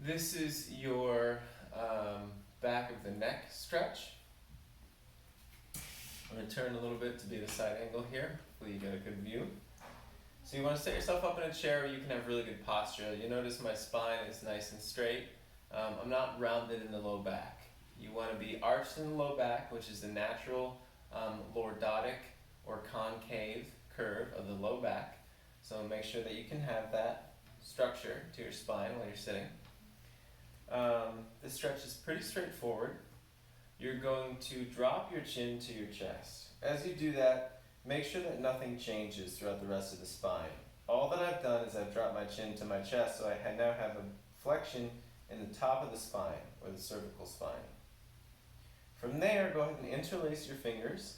This is your back of the neck stretch. I'm going to turn a little bit to be the side angle here. Hopefully you get a good view. So you want to set yourself up in a chair where you can have really good posture. You notice my spine is nice and straight. I'm not rounded in the low back. You want to be arched in the low back, which is the natural lordotic or concave curve of the low back. So make sure that you can have that structure to your spine while you're sitting. This stretch is pretty straightforward. You're going to drop your chin to your chest. As you do that, make sure that nothing changes throughout the rest of the spine. All that I've done is I've dropped my chin to my chest, so I now have a flexion in the top of the spine, or the cervical spine. From there, go ahead and interlace your fingers.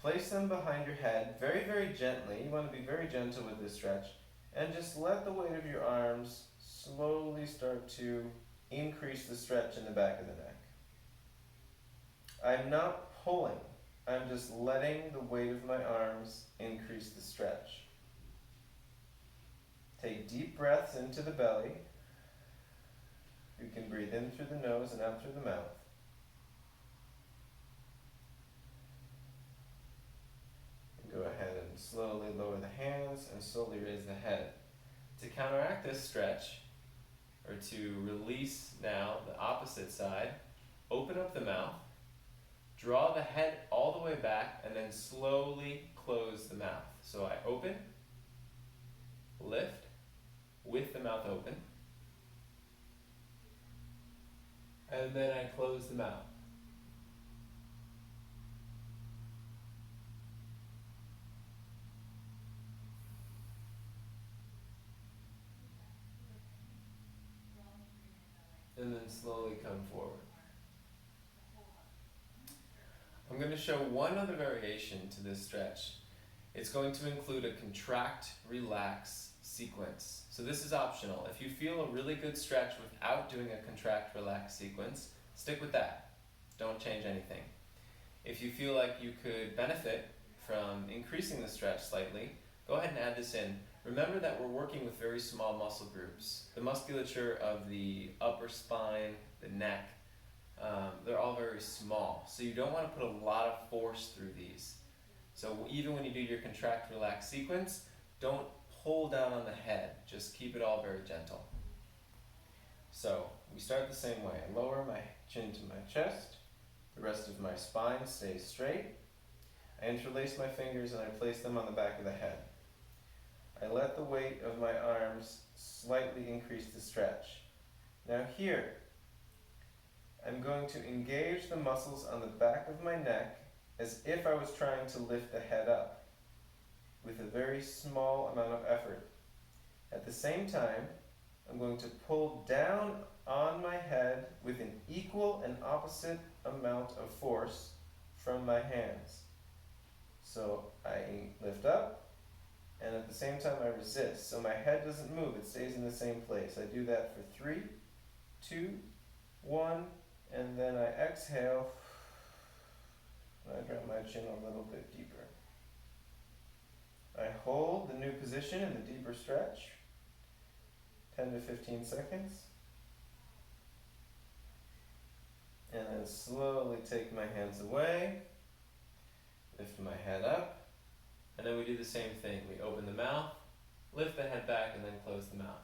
Place them behind your head very, very gently. You want to be very gentle with this stretch. And just let the weight of your arms slowly start to increase the stretch in the back of the neck. I'm not pulling. I'm just letting the weight of my arms increase the stretch. Take deep breaths into the belly. You can breathe in through the nose and out through the mouth. And go ahead and slowly lower the hands and slowly raise the head. To counteract this stretch, or to release now the opposite side, open up the mouth, draw the head all the way back, and then slowly close the mouth. So I open, lift, with the mouth open, and then I close the mouth. And then slowly come forward. I'm going to show one other variation to this stretch. It's going to include a contract, relax sequence. So this is optional. If you feel a really good stretch without doing a contract, relax sequence, stick with that. Don't change anything. If you feel like you could benefit from increasing the stretch slightly, go ahead and add this in. Remember that we're working with very small muscle groups. The musculature of the upper spine, the neck, they're all very small. So you don't want to put a lot of force through these. So even when you do your contract, relax sequence, don't pull down on the head. Just keep it all very gentle. So we start the same way. I lower my chin to my chest. The rest of my spine stays straight. I interlace my fingers and I place them on the back of the head. I let the weight of my arms slightly increase the stretch. Now here, I'm going to engage the muscles on the back of my neck as if I was trying to lift the head up with a very small amount of effort. At the same time, I'm going to pull down on my head with an equal and opposite amount of force from my hands. So I lift up, and at the same time I resist. So my head doesn't move, it stays in the same place. I do that for 3, 2, 1, and then I exhale, and I drop my chin a little bit deeper. I hold the new position in the deeper stretch, 10 to 15 seconds, and then slowly take my hands away, lift my head up, and then we do the same thing. We open the mouth, lift the head back, and then close the mouth.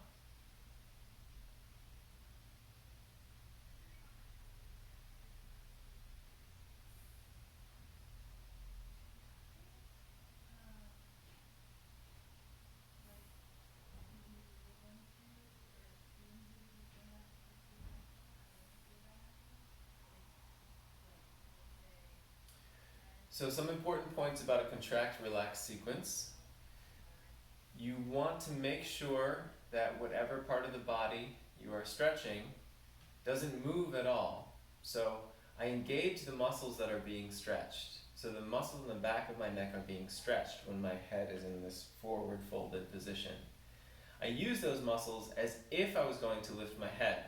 So some important points about a contract, relax sequence. You want to make sure that whatever part of the body you are stretching doesn't move at all. So I engage the muscles that are being stretched. So the muscles in the back of my neck are being stretched when my head is in this forward folded position. I use those muscles as if I was going to lift my head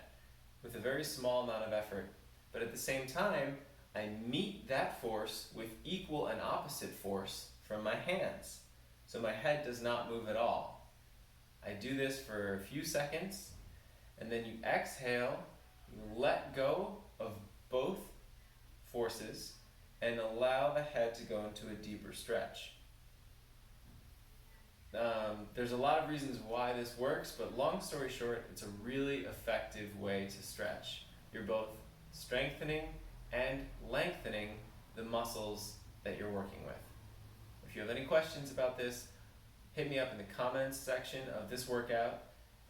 with a very small amount of effort, but at the same time, I meet that force with equal and opposite force from my hands. So my head does not move at all. I do this for a few seconds, and then you exhale, you let go of both forces and allow the head to go into a deeper stretch. There's a lot of reasons why this works, but long story short, it's a really effective way to stretch. You're both strengthening and lengthening the muscles that you're working with. If you have any questions about this, hit me up in the comments section of this workout,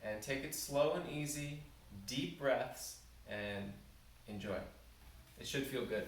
and take it slow and easy, deep breaths, and enjoy. It should feel good.